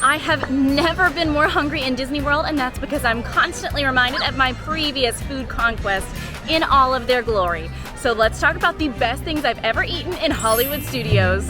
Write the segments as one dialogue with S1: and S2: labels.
S1: I have never been more hungry in Disney World, and that's because I'm constantly reminded of my previous food conquest in all of their glory. So let's talk about the best things I've ever eaten in Hollywood Studios.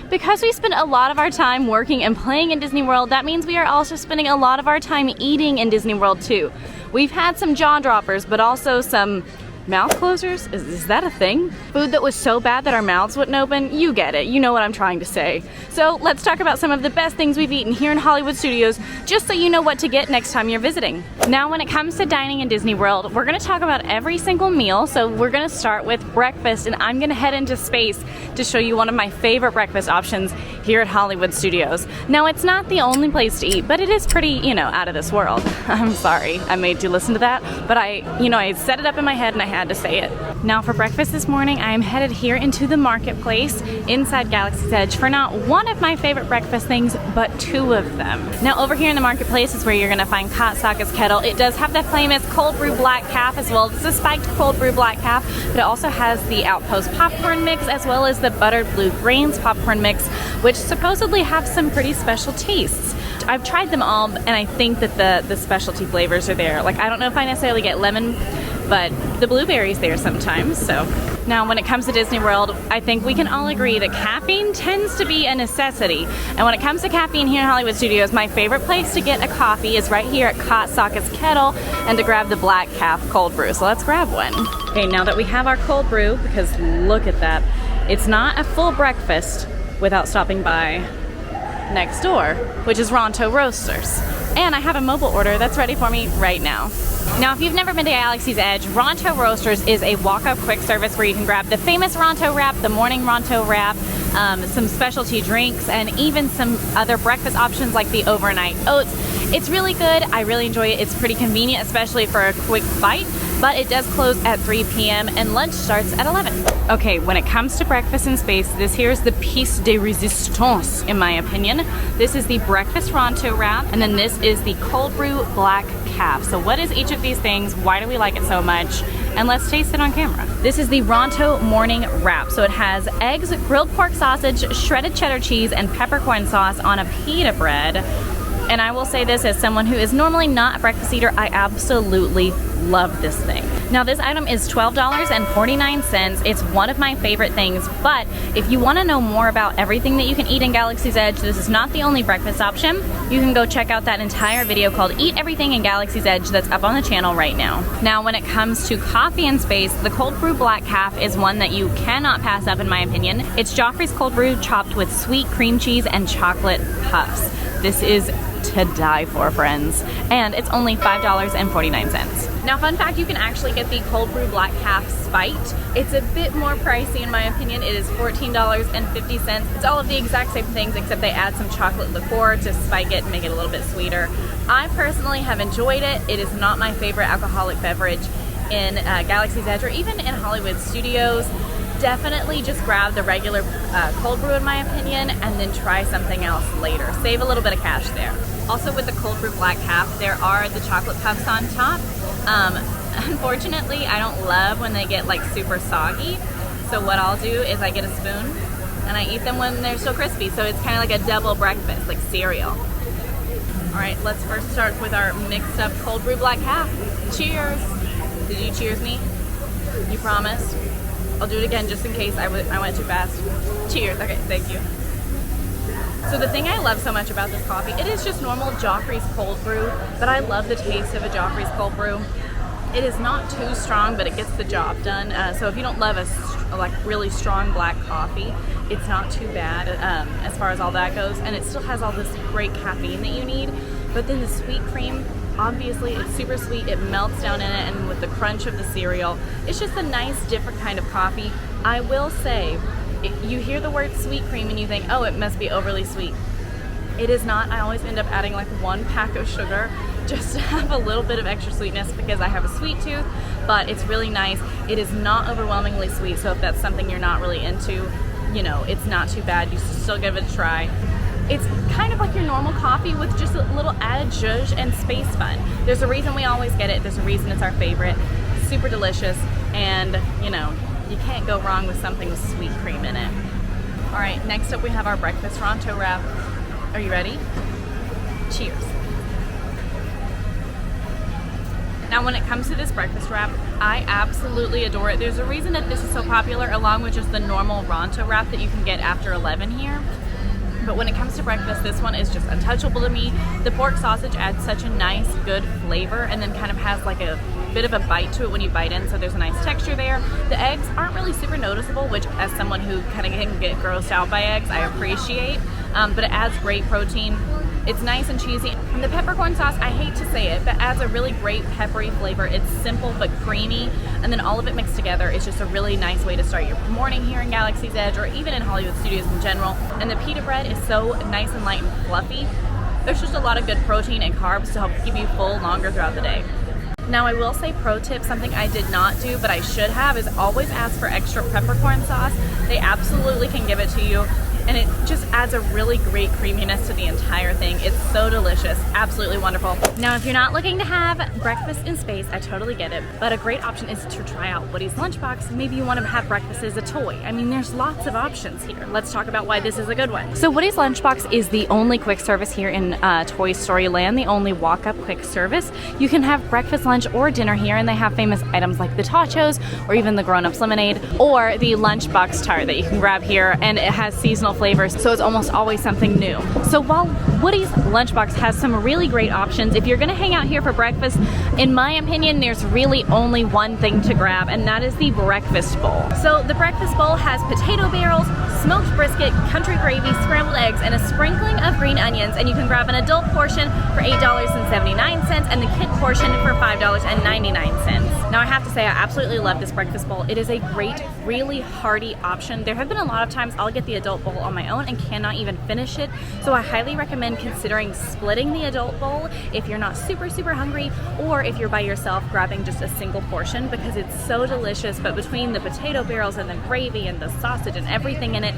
S1: Because we spend a lot of our time working and playing in Disney World, that means we are also spending a lot of our time eating in Disney World too. We've had some jaw droppers, but also some mouth closers? Is that a thing? Food that was so bad that our mouths wouldn't open? You get it. You know what I'm trying to say. So let's talk about some of the best things we've eaten here in Hollywood Studios, just so you know what to get next time you're visiting. Now, when it comes to dining in Disney World, we're gonna talk about every single meal. So we're gonna start with breakfast, and I'm gonna head into space to show you one of my favorite breakfast options here at Hollywood Studios. Now, it's not the only place to eat, but it is pretty, you know, out of this world. I'm sorry I made you listen to that, but I set it up in my head and I had to say it. Now for breakfast this morning, I am headed here into the marketplace inside Galaxy's Edge for not one of my favorite breakfast things, but two of them. Now over here in the marketplace is where you're gonna find Katsaka's Kettle. It does have the famous cold brew black calf as well. It's a spiked cold brew black calf, but it also has the Outpost popcorn mix as well as the buttered blue grains popcorn mix, which supposedly have some pretty special tastes. I've tried them all, and I think that the specialty flavors are there. Like, I don't know if I necessarily get lemon, but the blueberry's there sometimes. So now when it comes to Disney World, I think we can all agree that caffeine tends to be a necessity. And when it comes to caffeine here in Hollywood Studios, my favorite place to get a coffee is right here at Katsaka's Kettle and to grab the black calf cold brew. So let's grab one. Okay, now that we have our cold brew, because look at that, it's not a full breakfast without stopping by next door, which is Ronto Roasters. And I have a mobile order that's ready for me right now. Now, if you've never been to Galaxy's Edge, Ronto Roasters is a walk-up quick service where you can grab the famous Ronto wrap, the morning Ronto wrap, some specialty drinks, and even some other breakfast options like the overnight oats. It's really good. I really enjoy it. It's pretty convenient, especially for a quick bite, but it does close at 3 p.m. and lunch starts at 11. Okay, when it comes to breakfast in space, this here is the piece de resistance, in my opinion. This is the breakfast Ronto wrap, and then this is the cold brew black calf. So what is each of these things? Why do we like it so much? And let's taste it on camera. This is the Ronto morning wrap. So it has eggs, grilled pork sausage, shredded cheddar cheese, and peppercorn sauce on a pita bread. And I will say this as someone who is normally not a breakfast eater, I absolutely love this thing. Now this item is $12.49. It's one of my favorite things, but if you want to know more about everything that you can eat in Galaxy's Edge, this is not the only breakfast option. You can go check out that entire video called Eat Everything in Galaxy's Edge that's up on the channel right now. Now when it comes to coffee in space, the cold brew black calf is one that you cannot pass up in my opinion. It's Joffrey's cold brew chopped with sweet cream cheese and chocolate puffs. This is to die for, friends. And it's only $5.49. Now, fun fact, you can actually get the cold brew black calf spiked. It's a bit more pricey in my opinion. It is $14.50. It's all of the exact same things except they add some chocolate liqueur to spike it and make it a little bit sweeter. I personally have enjoyed it. It is not my favorite alcoholic beverage in Galaxy's Edge or even in Hollywood Studios. Definitely just grab the regular cold brew in my opinion, and then try something else later. Save a little bit of cash there. Also with the cold brew black calf, there are the chocolate puffs on top. Unfortunately, I don't love when they get like super soggy. So what I'll do is I get a spoon and I eat them when they're still crispy. So it's kind of like a double breakfast, like cereal. All right, let's first start with our mixed up cold brew black calf. Cheers. Did you cheers me? You promised? I'll do it again just in case I went too fast. Cheers. Okay, thank you. So the thing I love so much about this coffee, it is just normal Joffrey's cold brew, but I love the taste of a Joffrey's cold brew. It is not too strong, but it gets the job done. So if you don't love a like really strong black coffee, it's not too bad as far as all that goes. And it still has all this great caffeine that you need. But then the sweet cream, obviously it's super sweet, it melts down in it, and with the crunch of the cereal, it's just a nice different kind of coffee. I will say, you hear the word sweet cream and you think, oh, it must be overly sweet. It is not. I always end up adding like 1 pack of sugar just to have a little bit of extra sweetness because I have a sweet tooth, but it's really nice. It is not overwhelmingly sweet, so if that's something you're not really into, you know, it's not too bad. You still give it a try. It's kind of like your normal coffee with just a little added zhuzh and space fun. There's a reason we always get it. There's a reason it's our favorite. Super delicious, and you know, you can't go wrong with something with sweet cream in it. All right, next up we have our breakfast Ronto wrap. Are you ready? Cheers. Now when it comes to this breakfast wrap, I absolutely adore it. There's a reason that this is so popular, along with just the normal Ronto wrap that you can get after 11 here. But when it comes to breakfast, this one is just untouchable to me. The pork sausage adds such a nice, good flavor, and then kind of has like a bit of a bite to it when you bite in, so there's a nice texture there. The eggs aren't really super noticeable, which as someone who kind of can get grossed out by eggs, I appreciate. But it adds great protein. It's nice and cheesy. And the peppercorn sauce, I hate to say it, but adds a really great peppery flavor. It's simple but creamy, and then all of it mixed together is just a really nice way to start your morning here in Galaxy's Edge, or even in Hollywood Studios in general. And the pita bread is so nice and light and fluffy. There's just a lot of good protein and carbs to help keep you full longer throughout the day. Now I will say, pro tip, something I did not do but I should have, is always ask for extra peppercorn sauce. They absolutely can give it to you, and it just adds a really great creaminess to the entire thing. It's so delicious, absolutely wonderful. Now if you're not looking to have breakfast in space, I totally get it, but a great option is to try out Woody's Lunchbox. Maybe you want to have breakfast as a toy. I mean, there's lots of options here. Let's talk about why this is a good one. So Woody's Lunchbox is the only quick service here in Toy Story Land, the only walk-up quick service. You can have breakfast, lunch, or dinner here, and they have famous items like the tachos, or even the grown-ups lemonade, or the Lunchbox tart that you can grab here, and it has seasonal flavors, so it's almost always something new. So while Woody's Lunchbox has some really great options, if you're gonna hang out here for breakfast, in my opinion, there's really only one thing to grab, and that is the breakfast bowl. So the breakfast bowl has potato barrels, smoked brisket, country gravy, scrambled eggs, and a sprinkling of green onions, and you can grab an adult portion for $8.79 and the kid portion for $5.99. Now I have to say, I absolutely love this breakfast bowl. It is a great, really hearty option. There have been a lot of times I'll get the adult bowl on my own and cannot even finish it, so I highly recommend considering splitting the adult bowl if you're not super hungry, or if you're by yourself, grabbing just a single portion, because it's so delicious. But between the potato barrels and the gravy and the sausage and everything in it,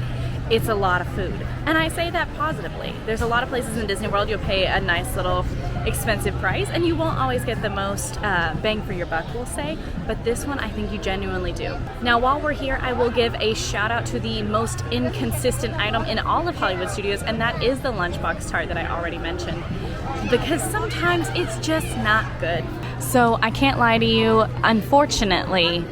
S1: it's a lot of food. And I say that positively. There's a lot of places in Disney World you'll pay a nice little expensive price and you won't always get the most bang for your buck, we'll say, but this one I think you genuinely do. Now while we're here, I will give a shout out to the most inconsistent item in all of Hollywood Studios, and that is the Lunchbox tart that I already mentioned, because sometimes it's just not good. So I can't lie to you, unfortunately,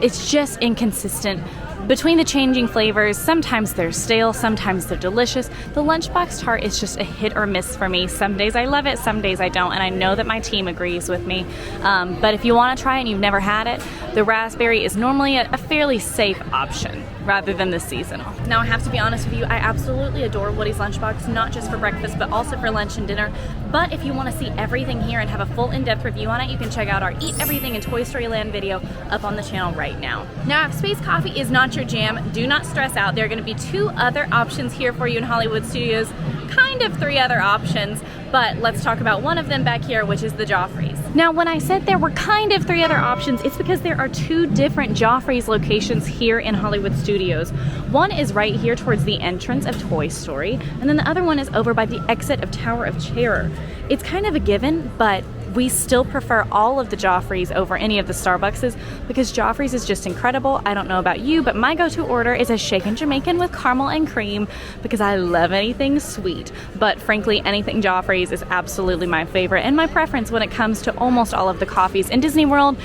S1: it's just inconsistent. Between the changing flavors, sometimes they're stale, sometimes they're delicious. The Lunchbox tart is just a hit or miss for me. Some days I love it, some days I don't, and I know that my team agrees with me. But if you want to try it and you've never had it, the raspberry is normally a fairly safe option rather than the seasonal. Now I have to be honest with you, I absolutely adore Woody's Lunchbox, not just for breakfast, but also for lunch and dinner. But if you want to see everything here and have a full in-depth review on it, you can check out our Eat Everything in Toy Story Land video up on the channel right now. Now if space coffee is not your jam, do not stress out. There are going to be 2 other options here for you in Hollywood Studios, kind of 3 other options, but let's talk about one of them back here, which is the Joffreys. Now when I said there were kind of 3 other options, it's because there are 2 different Joffreys locations here in Hollywood Studios. One is right here towards the entrance of Toy Story, and then the other one is over by the exit of Tower of Terror. It's kind of a given, but we still prefer all of the Joffreys over any of the Starbuckses, because Joffreys is just incredible. I don't know about you, but my go-to order is a shaken Jamaican with caramel and cream, because I love anything sweet. But frankly, anything Joffreys is absolutely my favorite and my preference when it comes to almost all of the coffees in Disney World.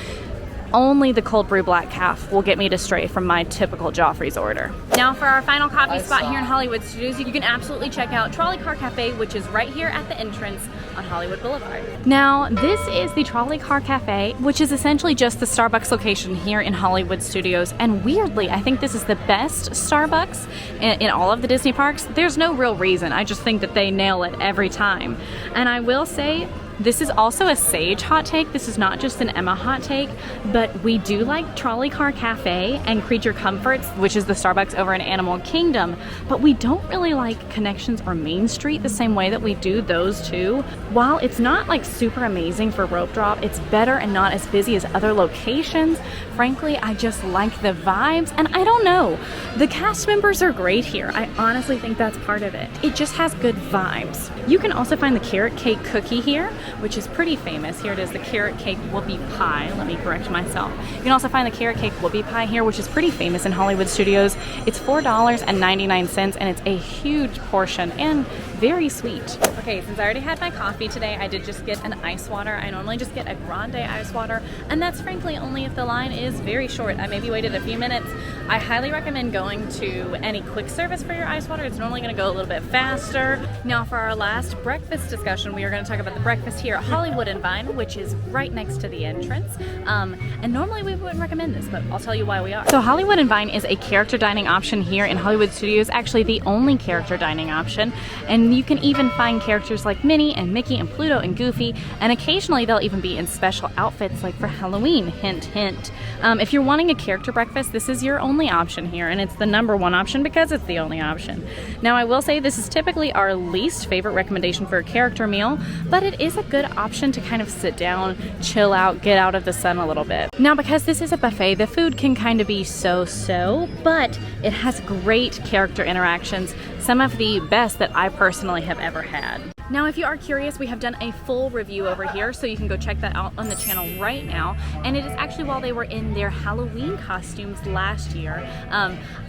S1: Only the cold brew black calf will get me to stray from my typical Joffrey's order. Now for our final coffee spot here in Hollywood Studios, you can absolutely check out Trolley Car Cafe, which is right here at the entrance on Hollywood Boulevard. Now this is the Trolley Car Cafe, which is essentially just the Starbucks location here in Hollywood Studios, and weirdly I think this is the best Starbucks in all of the Disney parks. There's no real reason, I just think that they nail it every time. And I will say, this is also a Sage hot take. This is not just an Emma hot take, but we do like Trolley Car Cafe and Creature Comforts, which is the Starbucks over in Animal Kingdom, but we don't really like Connections or Main Street the same way that we do those two. While it's not like super amazing for rope drop, it's better and not as busy as other locations. Frankly, I just like the vibes, and I don't know, the cast members are great here. I honestly think that's part of it. It just has good vibes. You can also find the carrot cake cookie here, which is pretty famous. Here it is, the carrot cake whoopie pie. Let me correct myself. You can also find the carrot cake whoopie pie here, which is pretty famous in Hollywood Studios. It's $4.99 and it's a huge portion and very sweet. Okay, since I already had my coffee today, I did just get an ice water. I normally just get a grande ice water, and that's frankly only if the line is very short. I maybe waited a few minutes. I highly recommend going to any quick service for your ice water. It's normally going to go a little bit faster. Now for our last breakfast discussion, we are going to talk about the breakfast here at Hollywood and Vine, which is right next to the entrance. And normally we wouldn't recommend this, but I'll tell you why we are. So Hollywood and Vine is a character dining option here in Hollywood Studios, actually the only character dining option. And you can even find characters like Minnie and Mickey and Pluto and Goofy, and occasionally they'll even be in special outfits like for Halloween, hint, hint. If you're wanting a character breakfast, this is your only option here, and it's the #1 option because it's the only option. Now I will say this is typically our least favorite recommendation for a character meal, but it is a good option to kind of sit down, chill out, get out of the sun a little bit. Now because this is a buffet, the food can kind of be so-so, but it has great character interactions, some of the best that I personally have ever had. Now if you are curious, we have done a full review over here, so you can go check that out on the channel right now, and it is actually while they were in their Halloween costumes last year.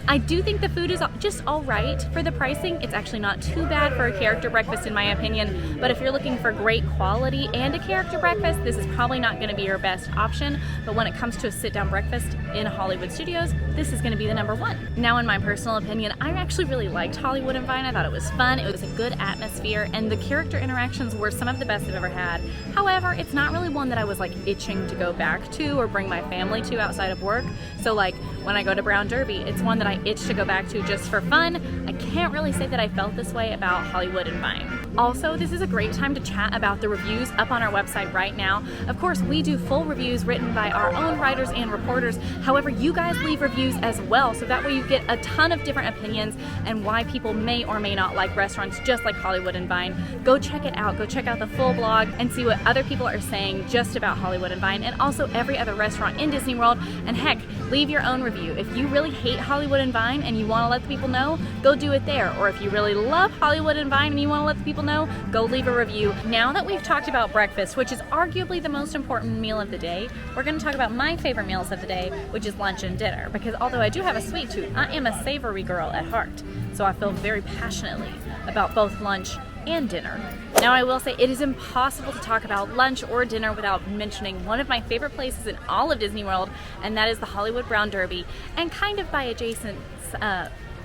S1: I do think the food is just alright for the pricing. It's actually not too bad for a character breakfast in my opinion, but if you're looking for great quality and a character breakfast, this is probably not going to be your best option. But when it comes to a sit-down breakfast in Hollywood Studios, this is going to be the #1. Now in my personal opinion, I actually really liked Hollywood and Vine. I thought it was fun, it was a good atmosphere, and the character interactions were some of the best I've ever had. However, it's not really one that I was like itching to go back to or bring my family to outside of work. So like when I go to Brown Derby, it's one that I itch to go back to just for fun. I can't really say that I felt this way about Hollywood and Vine. Also, this is a great time to chat about the reviews up on our website right now. Of course, we do full reviews written by our own writers and reporters. However, you guys leave reviews as well, so that way you get a ton of different opinions and why people may or may not like restaurants just like Hollywood and Vine. Go check it out. Go check out the full blog and see what other people are saying just about Hollywood and Vine, and also every other restaurant in Disney World. And heck, leave your own review. If you really hate Hollywood and Vine and you want to let the people know, go do it there. Or if you really love Hollywood and Vine and you want to let the people know, go leave a review. Now that we've talked about breakfast, which is arguably the most important meal of the day, we're going to talk about my favorite meals of the day, which is lunch and dinner. Because although I do have a sweet tooth, I am a savory girl at heart. So I feel very passionately about both lunch and dinner. Now I will say it is impossible to talk about lunch or dinner without mentioning one of my favorite places in all of Disney World, and that is the Hollywood Brown Derby, and kind of by adjacent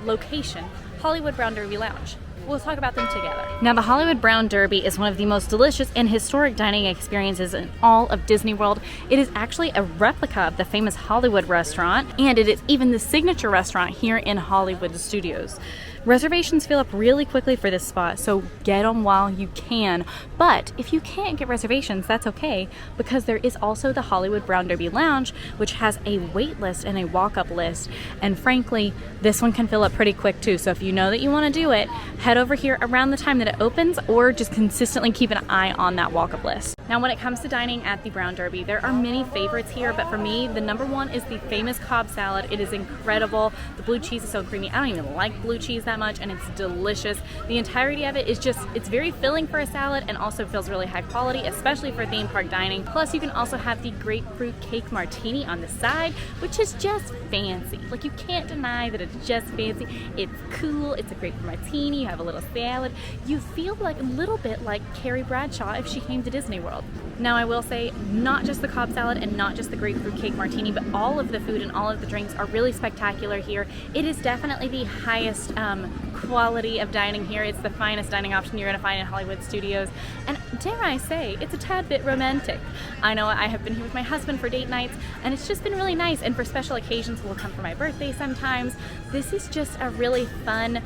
S1: location, Hollywood Brown Derby Lounge. We'll talk about them together. Now the Hollywood Brown Derby is one of the most delicious and historic dining experiences in all of Disney World. It is actually a replica of the famous Hollywood restaurant, and it is even the signature restaurant here in Hollywood Studios. Reservations fill up really quickly for this spot, so get them while you can. But if you can't get reservations, that's okay, because there is also the Hollywood Brown Derby Lounge, which has a wait list and a walk-up list. And frankly, this one can fill up pretty quick too. So if you know that you want to do it, head over here around the time that it opens, or just consistently keep an eye on that walk-up list. Now when it comes to dining at the Brown Derby, there are many favorites here, but for me, the #1 is the famous Cobb salad. It is incredible. The blue cheese is so creamy. I don't even like blue cheese that much, and it's delicious. The entirety of it is just, it's very filling for a salad and also feels really high quality, especially for theme park dining. Plus you can also have the grapefruit cake martini on the side, which is just fancy. Like, you can't deny that it's just fancy. It's cool, it's a grapefruit martini, you have a little salad. You feel like a little bit like Carrie Bradshaw if she came to Disney World. Now I will say, not just the Cobb salad and not just the grapefruit cake martini, but all of the food and all of the drinks are really spectacular here. It is definitely the highest quality of dining here. It's the finest dining option you're going to find in Hollywood Studios, and dare I say, it's a tad bit romantic. I know I have been here with my husband for date nights, and it's just been really nice, and for special occasions, we'll come for my birthday sometimes. This is just a really fun,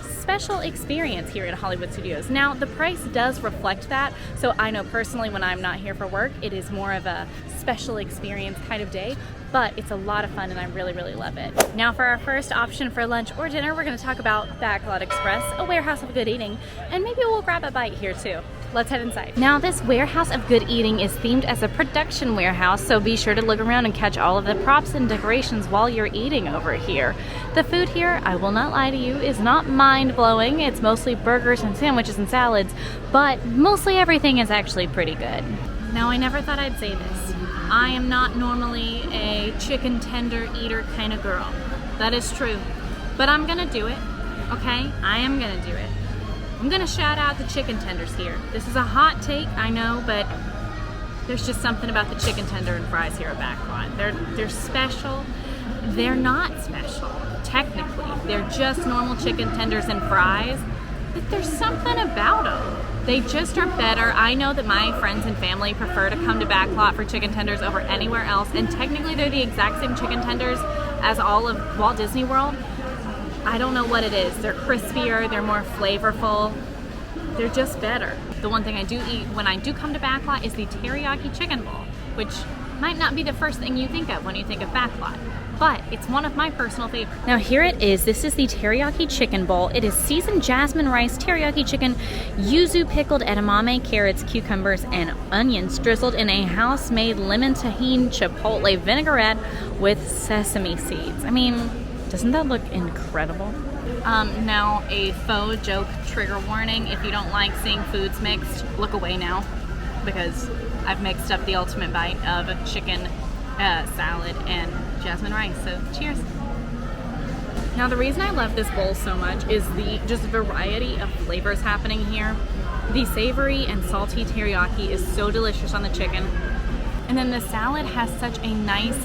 S1: special experience here in Hollywood Studios. Now, the price does reflect that, so I know personally when I'm not here for work, it is more of a special experience kind of day, but it's a lot of fun and I really, really love it. Now for our first option for lunch or dinner, we're going to talk about Backlot Express, a warehouse of good eating, and maybe we'll grab a bite here too. let's head inside. Now this warehouse of good eating is themed as a production warehouse, so be sure to look around and catch all of the props and decorations while you're eating over here. The food here, I will not lie to you, is not mind-blowing. It's mostly burgers and sandwiches and salads, but mostly everything is actually pretty good. Now I never thought I'd say this. I am not normally a chicken tender eater kind of girl. That is true, but I'm gonna do it, okay? I am gonna do it. I'm gonna shout out the chicken tenders here. This is a hot take, I know, but there's just something about the chicken tender and fries here at Backlot. They're special. They're not special, technically. They're just normal chicken tenders and fries, but there's something about them. They just are better. I know that my friends and family prefer to come to Backlot for chicken tenders over anywhere else, and technically they're the exact same chicken tenders as all of Walt Disney World. I don't know what it is. They're crispier, they're more flavorful, they're just better. The one thing I do eat when I do come to Backlot is the teriyaki chicken bowl, which might not be the first thing you think of when you think of Backlot, but it's one of my personal favorites. Now here it is. This is the teriyaki chicken bowl. It is seasoned jasmine rice, teriyaki chicken, yuzu pickled edamame, carrots, cucumbers, and onions drizzled in a house-made lemon tahini chipotle vinaigrette with sesame seeds. I mean, doesn't that look incredible? Now a faux joke trigger warning. If you don't like seeing foods mixed, look away now, because I've mixed up the ultimate bite of a chicken salad and jasmine rice, so cheers. Now the reason I love this bowl so much is the just variety of flavors happening here. The savory and salty teriyaki is so delicious on the chicken, and then the salad has such a nice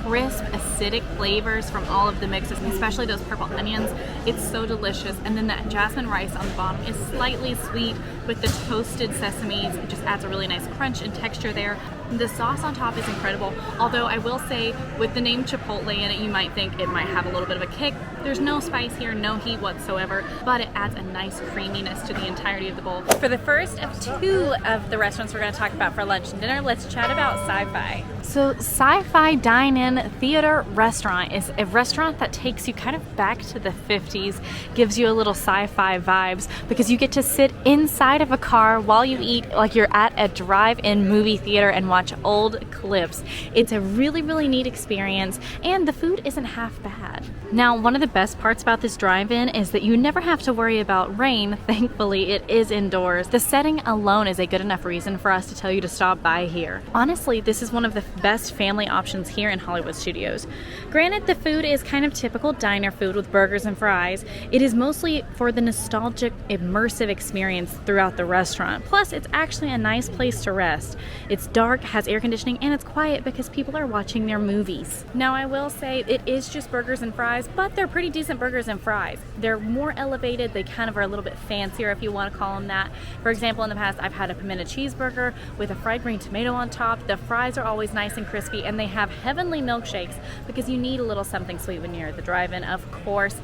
S1: crisp, acidic flavors from all of the mixes, and especially those purple onions. It's so delicious. And then that jasmine rice on the bottom is slightly sweet with the toasted sesames. It just adds a really nice crunch and texture there. The sauce on top is incredible, although I will say with the name Chipotle in it, you might think it might have a little bit of a kick. There's no spice here, no heat whatsoever, but it adds a nice creaminess to the entirety of the bowl. For the first of two of the restaurants we're going to talk about for lunch and dinner, let's chat about SciFi. So SciFi Dine-In Theater Restaurant is a restaurant that takes you kind of back to the 50s, gives you a little sci-fi vibes because you get to sit inside of a car while you eat like you're at a drive-in movie theater and watch old clips. It's a really, really neat experience, and the food isn't half bad. Now, one of the best parts about this drive-in is that you never have to worry about rain. Thankfully, it is indoors. The setting alone is a good enough reason for us to tell you to stop by here. Honestly, this is one of the best family options here in Hollywood Studios. Granted, the food is kind of typical diner food with burgers and fries. It is mostly for the nostalgic, immersive experience throughout the restaurant. Plus, it's actually a nice place to rest. It's dark, has air conditioning, and it's quiet because people are watching their movies. Now, I will say it is just burgers and fries, but they're pretty decent burgers and fries. They're more elevated. They kind of are a little bit fancier, if you want to call them that. For example, in the past, I've had a pimento cheeseburger with a fried green tomato on top. The fries are always nice and crispy, and they have heavenly milkshakes because you need a little something sweet when you're at the drive-in, of course.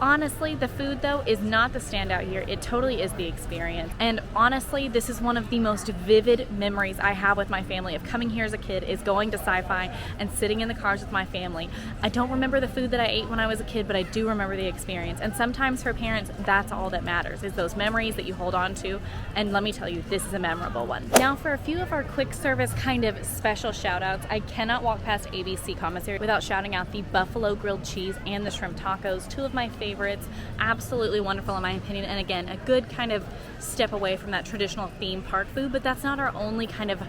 S1: Honestly, the food though is not the standout here. It totally is the experience. And honestly, this is one of the most vivid memories I have with my family of coming here as a kid, is going to SciFi and sitting in the cars with my family. I don't remember the food that I ate when I was a kid, but I do remember the experience. And sometimes for parents, that's all that matters, is those memories that you hold on to. And let me tell you, this is a memorable one. Now for a few of our quick service kind of special shout outs, I cannot walk past ABC Commissary without shouting out the buffalo grilled cheese and the shrimp tacos, two of my favorites. Absolutely wonderful in my opinion, and again, a good kind of step away from that traditional theme park food, but that's not our only kind of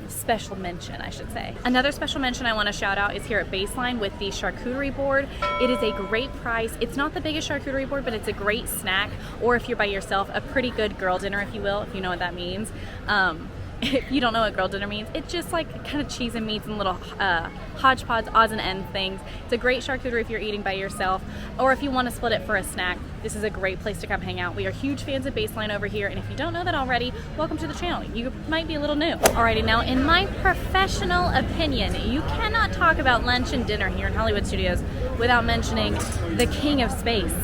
S1: special mention, I should say. Another special mention I want to shout out is here at Baseline with the charcuterie board. It is a great price. It's not the biggest charcuterie board, but it's a great snack, or if you're by yourself, a pretty good girl dinner, if you will, if you know what that means. If you don't know what girl dinner means, it's just like kind of cheese and meats and little hodgepodge, odds and ends things. It's a great charcuterie if you're eating by yourself, or if you want to split it for a snack. This is a great place to come hang out. We are huge fans of Baseline over here, and if you don't know that already, welcome to the channel. You might be a little new. Alrighty, now in my professional opinion, you cannot talk about lunch and dinner here in Hollywood Studios without mentioning the king of space,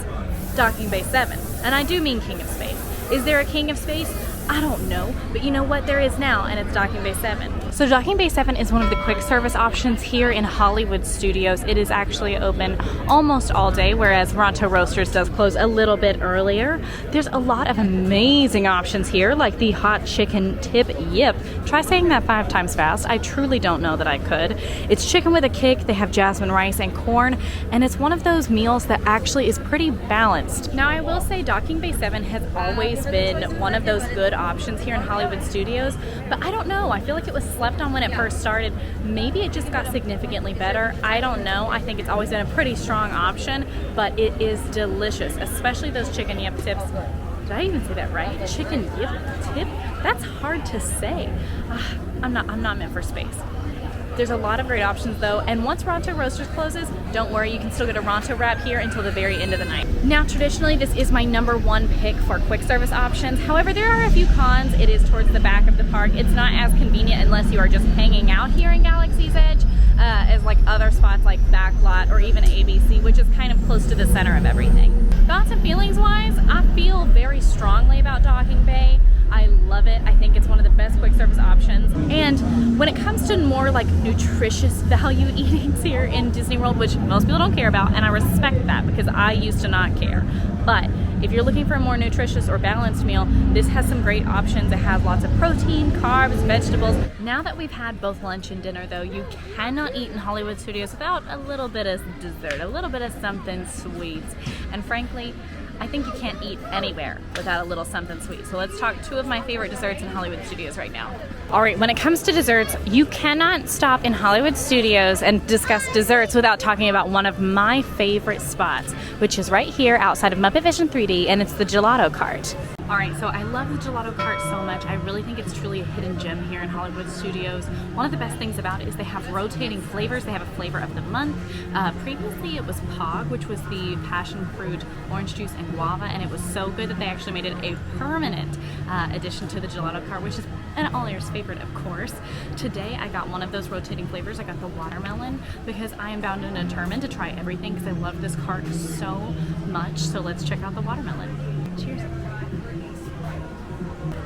S1: Docking Bay 7. And I do mean king of space. Is there a king of space? I don't know, but you know what? There is now, and it's Docking Bay 7. So Docking Bay 7 is one of the quick service options here in Hollywood Studios. It is actually open almost all day, whereas Ronto Roasters does close a little bit earlier. There's a lot of amazing options here, like the hot chicken tip yip. Try saying that 5 times fast. I truly don't know that I could. It's chicken with a kick. They have jasmine rice and corn, and it's one of those meals that actually is pretty balanced. Now I will say Docking Bay 7 has always been one of those good options here in Hollywood Studios, but I don't know. I feel like it was slept on when it first started. Maybe it just got significantly better. I don't know. I think it's always been a pretty strong option, but it is delicious, especially those chicken yip tips. Did I even say that right? Chicken yip tip? That's hard to say. I'm not meant for space. There's a lot of great options though, and once Ronto Roasters closes, don't worry, you can still get a Ronto wrap here until the very end of the night. Now traditionally this is my #1 pick for quick service options. However, there are a few cons. It is towards the back of the park. It's not as convenient unless you are just hanging out here in Galaxy's Edge as like other spots like Backlot or even ABC, which is kind of close to the center of everything. Thoughts and feelings wise, I feel very strongly about Docking Bay. I love it. I think it's one of the best quick service options. And when it comes to more like nutritious value eatings here in Disney World, which most people don't care about, and I respect that because I used to not care. But if you're looking for a more nutritious or balanced meal, this has some great options. It has lots of protein, carbs, vegetables. Now that we've had both lunch and dinner though, you cannot eat in Hollywood Studios without a little bit of dessert, a little bit of something sweet. And frankly, I think you can't eat anywhere without a little something sweet. So let's talk 2 of my favorite desserts in Hollywood Studios right now. All right, when it comes to desserts, you cannot stop in Hollywood Studios and discuss desserts without talking about one of my favorite spots, which is right here outside of Muppet Vision 3D, and it's the Gelato Cart. All right, so I love the Gelato Cart so much. I really think it's truly a hidden gem here in Hollywood Studios. One of the best things about it is they have rotating flavors. They have a flavor of the month. Previously it was Pog, which was the passion fruit, orange juice, and guava, and it was so good that they actually made it a permanent addition to the Gelato Cart, which is an AllEars favorite, of course. Today I got one of those rotating flavors. I got the watermelon because I am bound and determined to try everything because I love this cart so much. So let's check out the watermelon. Cheers.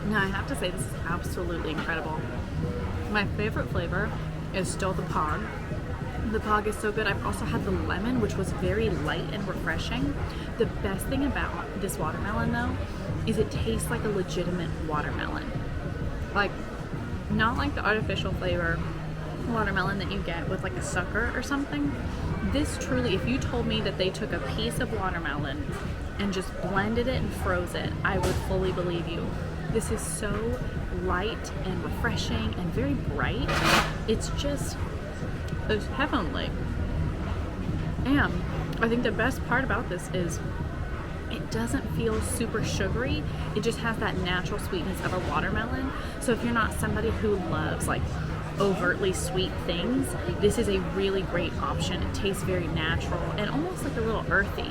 S1: Now I have to say this is absolutely incredible. My favorite flavor is still the Pog. The Pog is so good. I've also had the lemon, which was very light and refreshing. The best thing about this watermelon though is it tastes like a legitimate watermelon. Like, not like the artificial flavor watermelon that you get with like a sucker or something. This truly, if you told me that they took a piece of watermelon and just blended it and froze it, I would fully believe you. This is so light and refreshing and very bright. It's heavenly. And I think the best part about this is it doesn't feel super sugary. It just has that natural sweetness of a watermelon. So if you're not somebody who loves like overtly sweet things, this is a really great option. It tastes very natural and almost like a little earthy,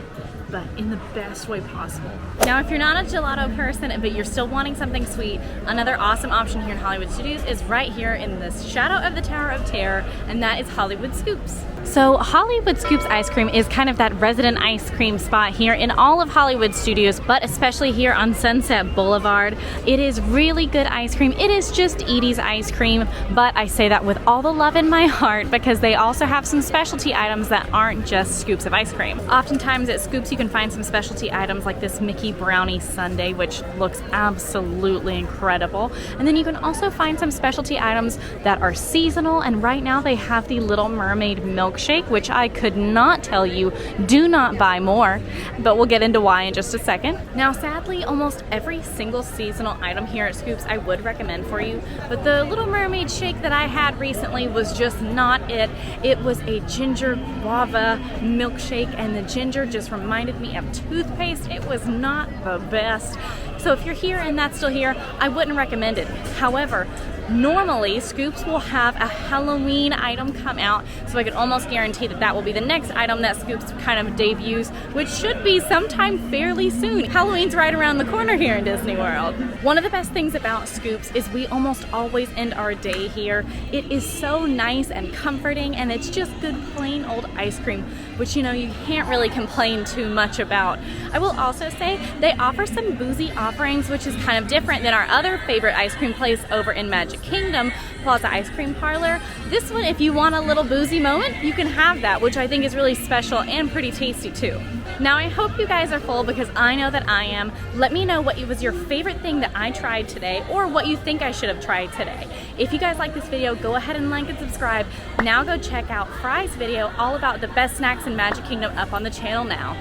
S1: but in the best way possible. Now, if you're not a gelato person, but you're still wanting something sweet, another awesome option here in Hollywood Studios is right here in the shadow of the Tower of Terror, and that is Hollywood Scoops. So Hollywood Scoops ice cream is kind of that resident ice cream spot here in all of Hollywood Studios, but especially here on Sunset Boulevard. It is really good ice cream. It is just Edie's ice cream, but I say that with all the love in my heart because they also have some specialty items that aren't just scoops of ice cream. Oftentimes at Scoops you can find some specialty items like this Mickey Brownie Sundae, which looks absolutely incredible. And then you can also find some specialty items that are seasonal, and right now they have the Little Mermaid milkshake, which I could not tell you, do not buy more, but we'll get into why in just a second. Now sadly, almost every single seasonal item here at Scoops I would recommend for you, but the Little Mermaid shake that I had recently was just not it. It was a ginger guava milkshake, and the ginger just reminded me of toothpaste. It was not the best. So if you're here and that's still here, I wouldn't recommend it. However, normally Scoops will have a Halloween item come out, so I could almost guarantee that that will be the next item that Scoops kind of debuts, which should be sometime fairly soon. Halloween's right around the corner here in Disney World. One of the best things about Scoops is we almost always end our day here. It is so nice and comforting, and it's just good plain old ice cream, which, you know, you can't really complain too much about. I will also say they offer some boozy offerings, which is kind of different than our other favorite ice cream place over in Magic Magic Kingdom Plaza Ice Cream Parlor. This one, if you want a little boozy moment, you can have that, which I think is really special and pretty tasty too. Now I hope you guys are full because I know that I am. Let me know what was your favorite thing that I tried today or what you think I should have tried today. If you guys like this video, go ahead and like and subscribe. Now go check out Fry's video all about the best snacks in Magic Kingdom up on the channel now.